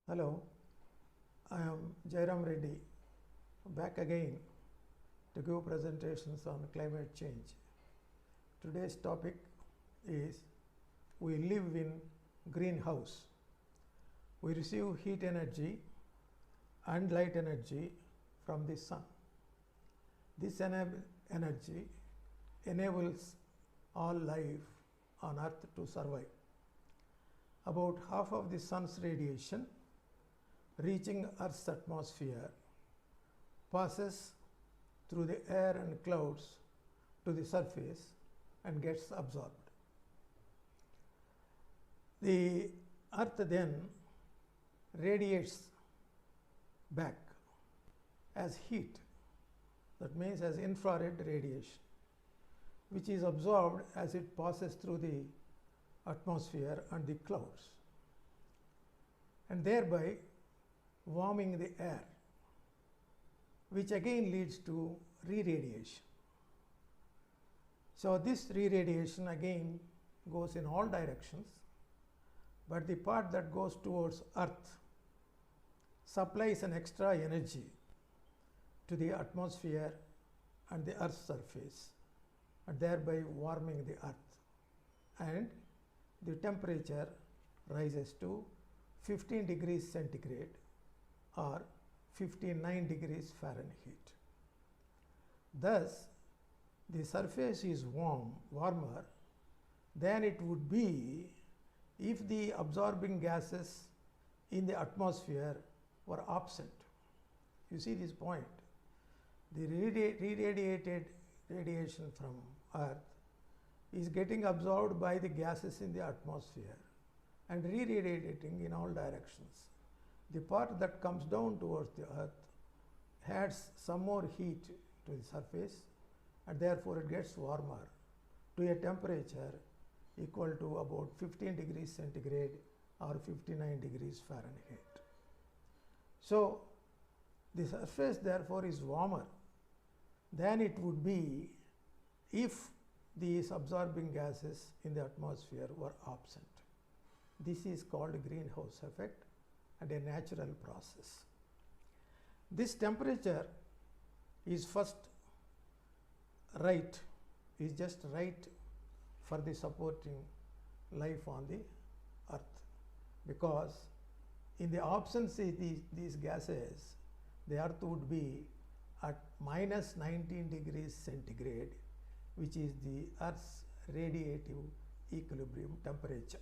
Hello, I am Jayarama Reddy, back again to give presentations on climate change. Today's topic is we live in greenhouse. We receive heat energy and light energy from the sun. This energy enables all life on earth to survive. About half of the sun's radiation reaching Earth's atmosphere passes through the air and clouds to the surface and gets absorbed. The Earth then radiates back as heat, that means as infrared radiation, which is absorbed as it passes through the atmosphere and the clouds, and thereby warming the air, which again leads to re-radiation. So this re-radiation again goes in all directions, but the part that goes towards Earth supplies an extra energy to the atmosphere and the Earth's surface, and thereby warming the Earth, and the temperature rises to 15 degrees centigrade or 59 degrees Fahrenheit. Thus, the surface is warmer than it would be if the absorbing gases in the atmosphere were absent. You see this point. The re-radiated radiation from Earth is getting absorbed by the gases in the atmosphere and re-radiating in all directions. The part that comes down towards the Earth adds some more heat to the surface, and therefore it gets warmer to a temperature equal to about 15 degrees centigrade or 59 degrees Fahrenheit. So the surface therefore is warmer than it would be if these absorbing gases in the atmosphere were absent. This is called greenhouse effect and a natural process. This temperature is just right for the supporting life on the Earth, because in the absence of these gases, the Earth would be at minus 19 degrees centigrade, which is the Earth's radiative equilibrium temperature.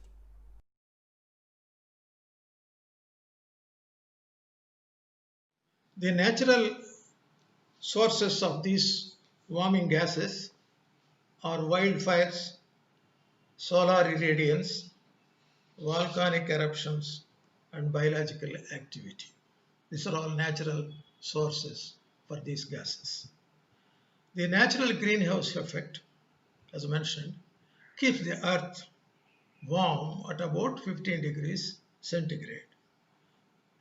The natural sources of these warming gases are wildfires, solar irradiance, volcanic eruptions, and biological activity. These are all natural sources for these gases. The natural greenhouse effect, as mentioned, keeps the Earth warm at about 15 degrees centigrade,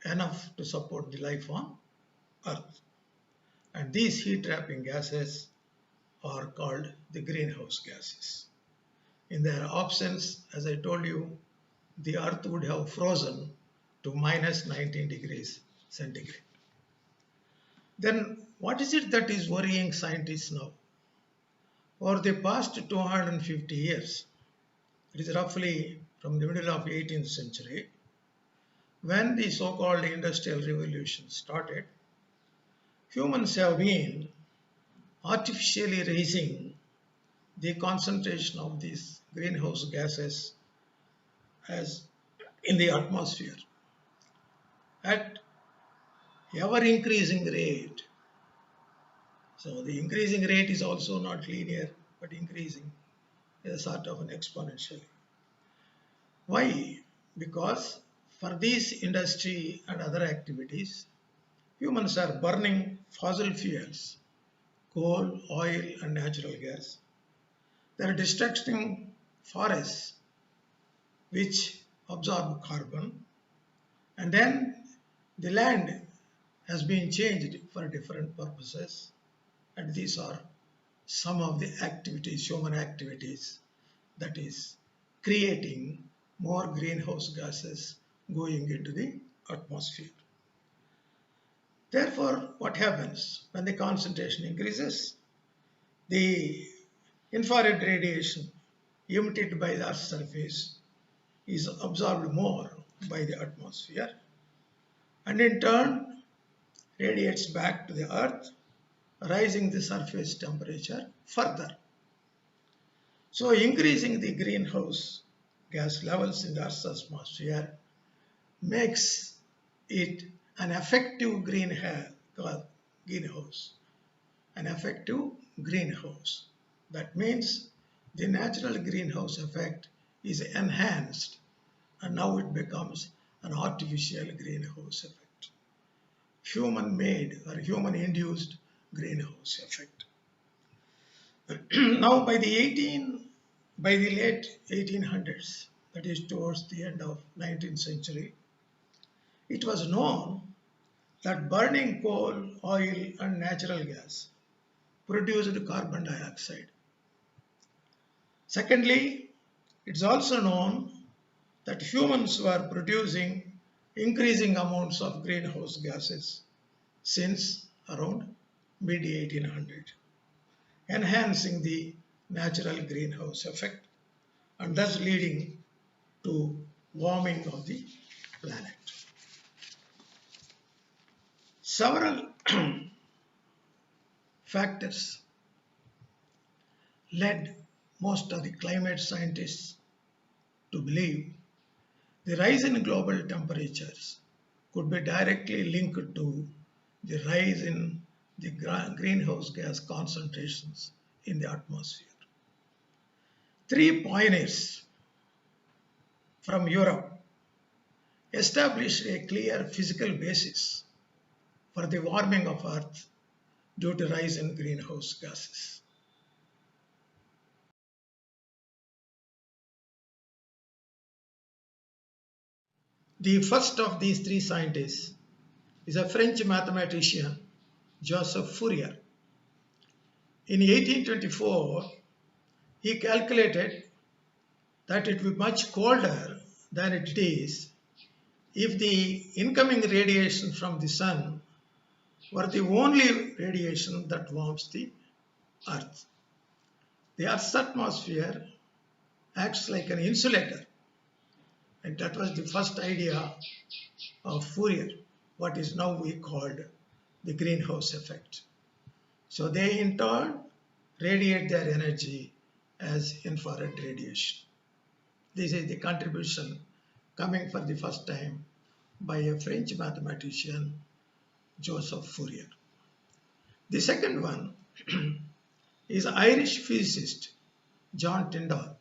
enough to support the life on Earth. And these heat-trapping gases are called the greenhouse gases. In their absence, as I told you, the Earth would have frozen to minus 19 degrees centigrade. Then what is it that is worrying scientists now? For the past 250 years, it is roughly from the middle of 18th century, when the so-called Industrial Revolution started, humans have been artificially raising the concentration of these greenhouse gases as in the atmosphere at ever increasing rate. So the increasing rate is also not linear, but increasing is a sort of an exponential. Why? Because for these industry and other activities, humans are burning fossil fuels, coal, oil, and natural gas. They are destructing forests which absorb carbon, and then the land has been changed for different purposes, and these are some of the activities, human activities, that is creating more greenhouse gases going into the atmosphere. atmosphere. Therefore, what happens when the concentration increases? The infrared radiation emitted by the Earth's surface is absorbed more by the atmosphere and in turn radiates back to the Earth, rising the surface temperature further. So increasing the greenhouse gas levels in the Earth's atmosphere makes it an effective greenhouse. An effective greenhouse. That means the natural greenhouse effect is enhanced and now it becomes an artificial greenhouse effect. Human-made or human-induced greenhouse effect. Now by the late 1800s, that is towards the end of 19th century, it was known that burning coal, oil and natural gas produced carbon dioxide. Secondly, it's also known that humans were producing increasing amounts of greenhouse gases since around mid-1800, enhancing the natural greenhouse effect and thus leading to warming of the planet. Several factors led most of the climate scientists to believe the rise in global temperatures could be directly linked to the rise in the greenhouse gas concentrations in the atmosphere. Three pioneers from Europe established a clear physical basis for the warming of Earth due to rise in greenhouse gases. The first of these three scientists is a French mathematician, Joseph Fourier. In 1824, he calculated that it would be much colder than it is if the incoming radiation from the sun were the only radiation that warms the Earth. The Earth's atmosphere acts like an insulator, and that was the first idea of Fourier, what is now we called the greenhouse effect. So they in turn radiate their energy as infrared radiation. This is the contribution coming for the first time by a French mathematician, Joseph Fourier. The second one is Irish physicist John Tyndall.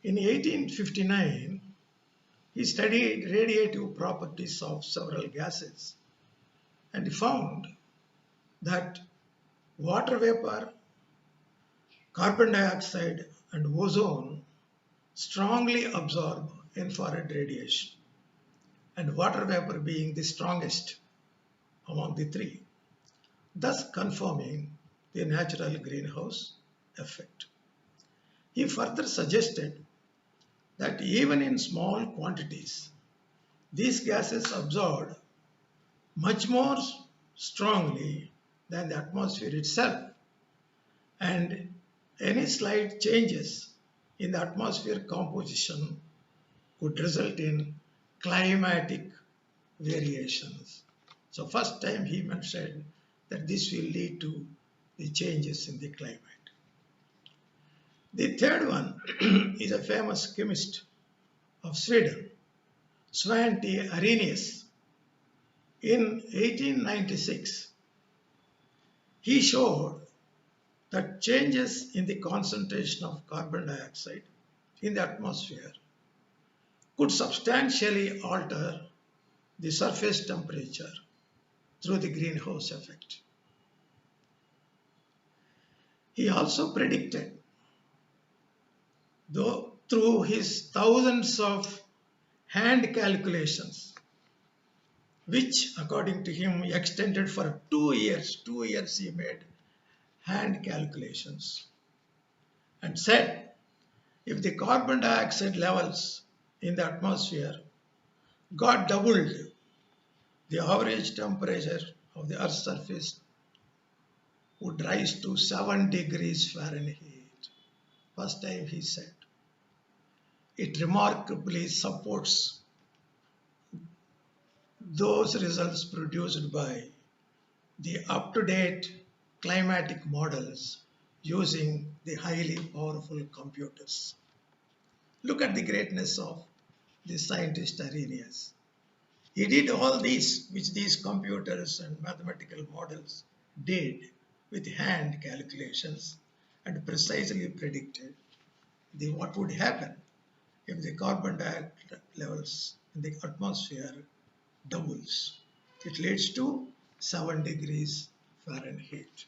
In 1859, he studied radiative properties of several gases and found that water vapor, carbon dioxide and ozone strongly absorb infrared radiation, and water vapor being the strongest among the three, thus confirming the natural greenhouse effect. He further suggested that even in small quantities, these gases absorb much more strongly than the atmosphere itself, and any slight changes in the atmosphere composition could result in climatic variations. So first time he mentioned that this will lead to the changes in the climate. The third one is a famous chemist of Sweden, Svante Arrhenius. In 1896, he showed that changes in the concentration of carbon dioxide in the atmosphere could substantially alter the surface temperature through the greenhouse effect. He also predicted, though through his thousands of hand calculations, which according to him extended for 2 years. 2 years he made hand calculations and said if the carbon dioxide levels in the atmosphere got doubled the average temperature of the Earth's surface would rise to 7 degrees Fahrenheit. First time he said. It remarkably supports those results produced by the up-to-date climatic models using the highly powerful computers. Look at the greatness of the scientist Arrhenius. He did all these, which these computers and mathematical models did with hand calculations and precisely predicted what would happen if the carbon dioxide levels in the atmosphere doubles. It leads to 7 degrees Fahrenheit.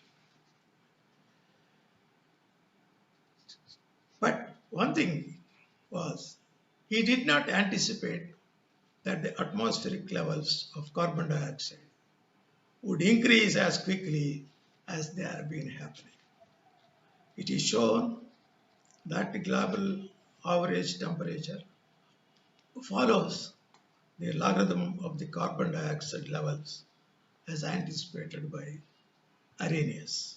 But one thing was, he did not anticipate that the atmospheric levels of carbon dioxide would increase as quickly as they have been happening. It is shown that the global average temperature follows the logarithm of the carbon dioxide levels as anticipated by Arrhenius.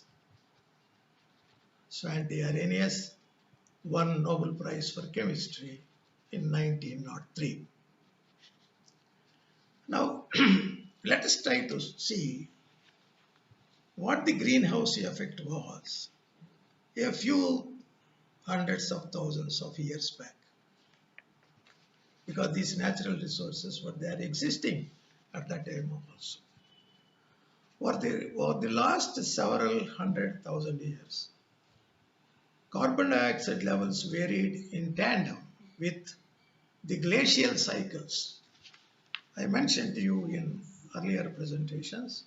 Svante Arrhenius won Nobel Prize for Chemistry in 1903. Now, let us try to see what the greenhouse effect was a few hundreds of thousands of years back, because these natural resources were there existing at that time also. Over the last several 100,000 years, carbon dioxide levels varied in tandem with the glacial cycles. I mentioned to you in earlier presentations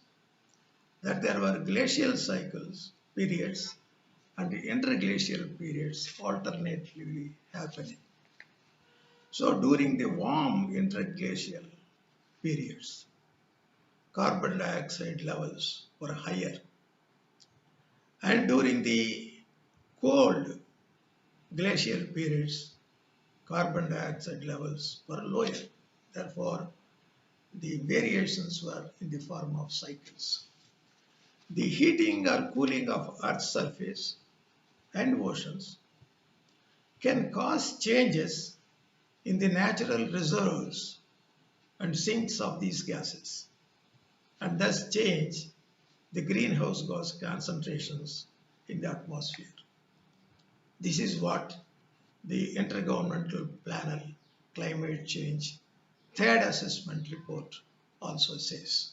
that there were glacial cycles, periods, and interglacial periods alternately happening. So during the warm interglacial periods, carbon dioxide levels were higher. And during the cold glacial periods, carbon dioxide levels were lower. Therefore, the variations were in the form of cycles. The heating or cooling of Earth's surface and oceans can cause changes in the natural reserves and sinks of these gases, and thus change the greenhouse gas concentrations in the atmosphere. This is what the Intergovernmental Panel Climate Change Third Assessment Report also says.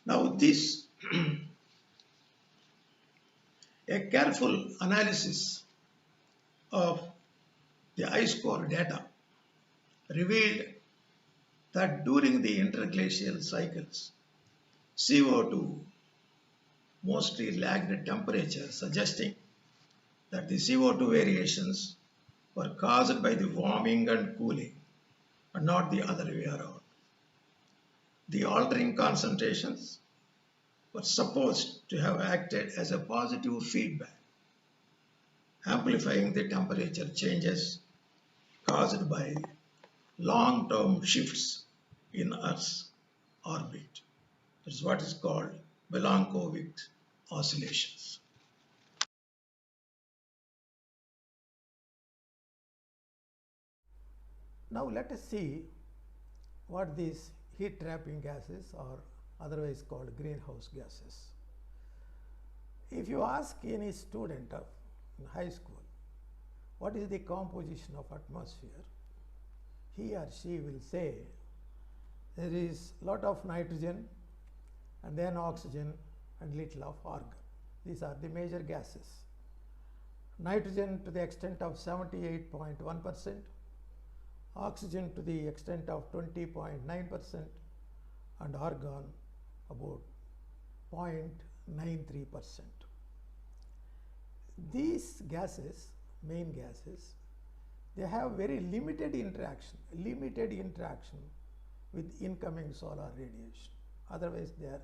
Now this, a careful analysis of the ice core data revealed that during the interglacial cycles, CO2 mostly lagged temperature, suggesting that the CO2 variations were caused by the warming and cooling and not the other way around. The altering concentrations were supposed to have acted as a positive feedback, amplifying the temperature changes caused by long-term shifts in Earth's orbit. That's what is called Milankovitch oscillations. Now let us see what these heat trapping gases, or otherwise called greenhouse gases. If you ask any student in high school what is the composition of atmosphere, he or she will say there is lot of nitrogen and then oxygen and little of argon. These are the major gases. Nitrogen to the extent of 78.1%, oxygen to the extent of 20.9%, and argon about 0.93%. These gases, main gases, they have very limited interaction with incoming solar radiation. Otherwise they are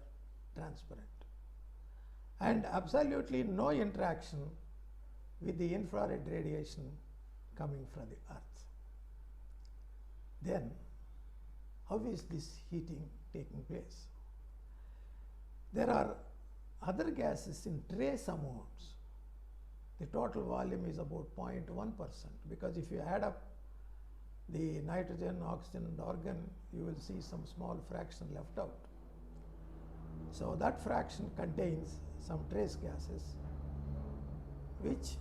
transparent. And absolutely no interaction with the infrared radiation coming from the Earth. Then how is this heating taking place? There are other gases in trace amounts. The total volume is about 0.1%, because if you add up the nitrogen, oxygen and argon, you will see some small fraction left out. So that fraction contains some trace gases, which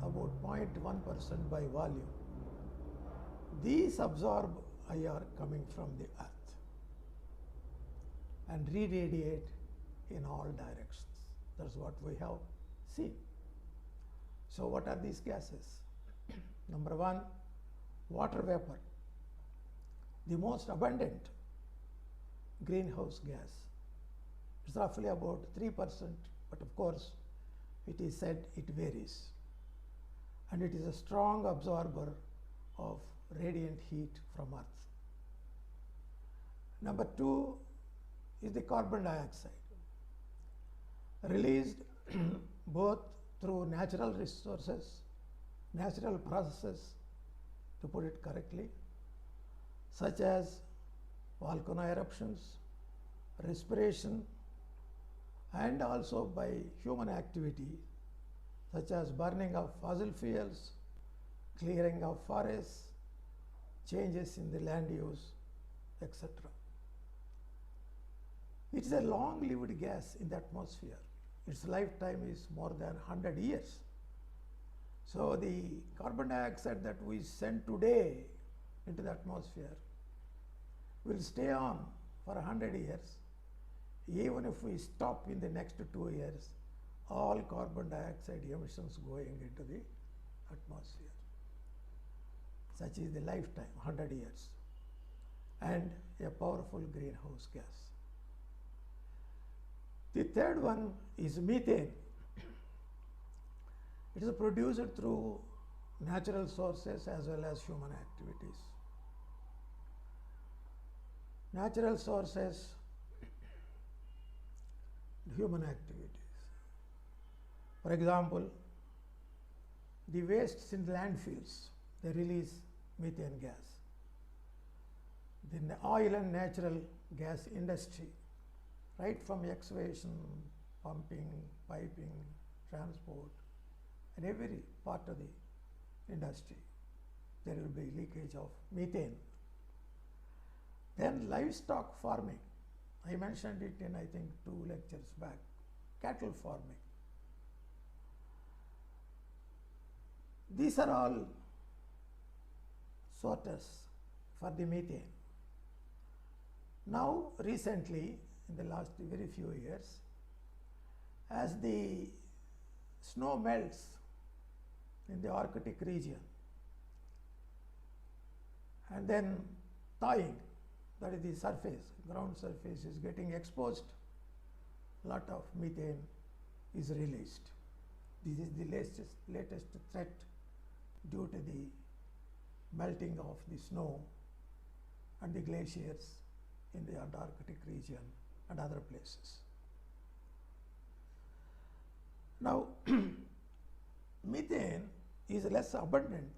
about 0.1% by volume. These absorb IR coming from the earth and re-radiate in all directions. That's what we have seen. So what are these gases? Number one, water vapor, the most abundant greenhouse gas. It's roughly about 3%, but of course it is said it varies. And it is a strong absorber of radiant heat from earth. Number two is the carbon dioxide, released both through natural resources, natural processes, to put it correctly, such as volcano eruptions, respiration, and also by human activity, such as burning of fossil fuels, clearing of forests, changes in the land use, etc. It is a long-lived gas in the atmosphere. Its lifetime is more than 100 years. So the carbon dioxide that we send today into the atmosphere will stay on for 100 years. Even if we stop in the next 2 years, all carbon dioxide emissions going into the atmosphere. Such is the lifetime, 100 years, and a powerful greenhouse gas. The third one is methane. It is produced through natural sources as well as human activities. Natural sources, human activities. For example, the wastes in landfills, they release methane gas. Then the oil and natural gas industry, right from excavation, pumping, piping, transport, and every part of the industry, there will be leakage of methane. Then livestock farming, I mentioned it in I think 2 lectures back, cattle farming. These are all sources for the methane. Now recently, in the last very few years, as the snow melts in the Arctic region and then thawing, that is the surface, ground surface is getting exposed, lot of methane is released. This is the latest threat due to the melting of the snow and the glaciers in the Antarctic region and other places. Now, methane is less abundant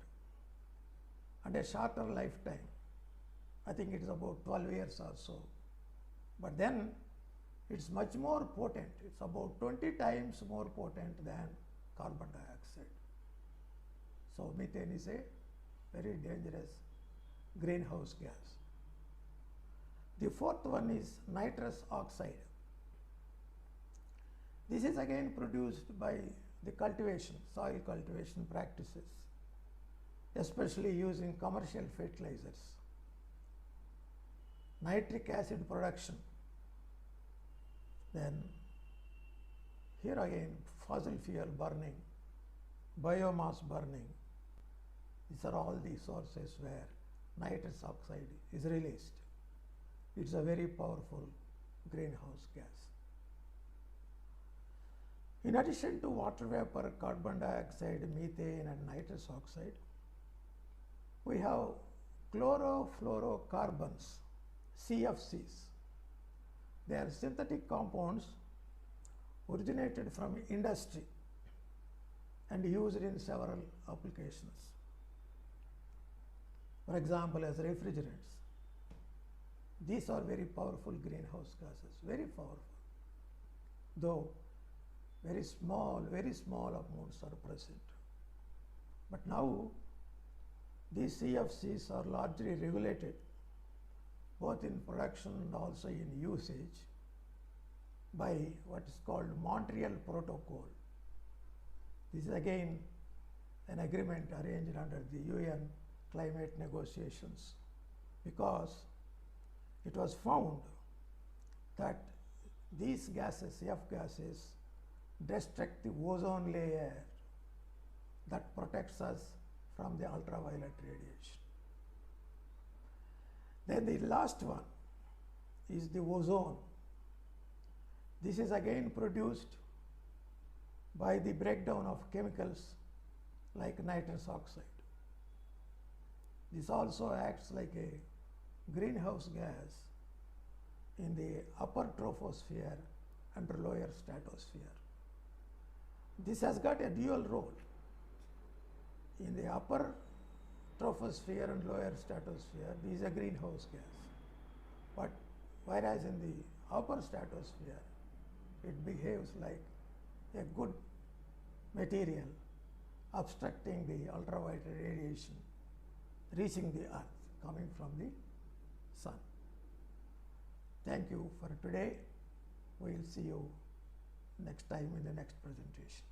and a shorter lifetime. I think it is about 12 years or so. But then it's much more potent. It's about 20 times more potent than carbon dioxide. So methane is a very dangerous greenhouse gas. The fourth one is nitrous oxide. This is again produced by the cultivation, soil cultivation practices, especially using commercial fertilizers. Nitric acid production. Then here again fossil fuel burning, biomass burning. These are all the sources where nitrous oxide is released. It's a very powerful greenhouse gas. In addition to water vapor, carbon dioxide, methane and nitrous oxide, we have chlorofluorocarbons, CFCs. They are synthetic compounds originated from industry and used in several applications. For example, as refrigerants. These are very powerful greenhouse gases, very powerful. Though very small amounts are present. But now these CFCs are largely regulated both in production and also in usage by what is called Montreal Protocol. This is again an agreement arranged under the UN climate negotiations, because it was found that these gases, F gases, destruct the ozone layer that protects us from the ultraviolet radiation. Then the last one is the ozone. This is again produced by the breakdown of chemicals like nitrous oxide. This also acts like a greenhouse gas in the upper troposphere and lower stratosphere. This has got a dual role. In the upper troposphere and lower stratosphere, this is a greenhouse gas. But whereas in the upper stratosphere, it behaves like a good material obstructing the ultraviolet radiation reaching the earth coming from the sun. Thank you for today. We will see you next time in the next presentation.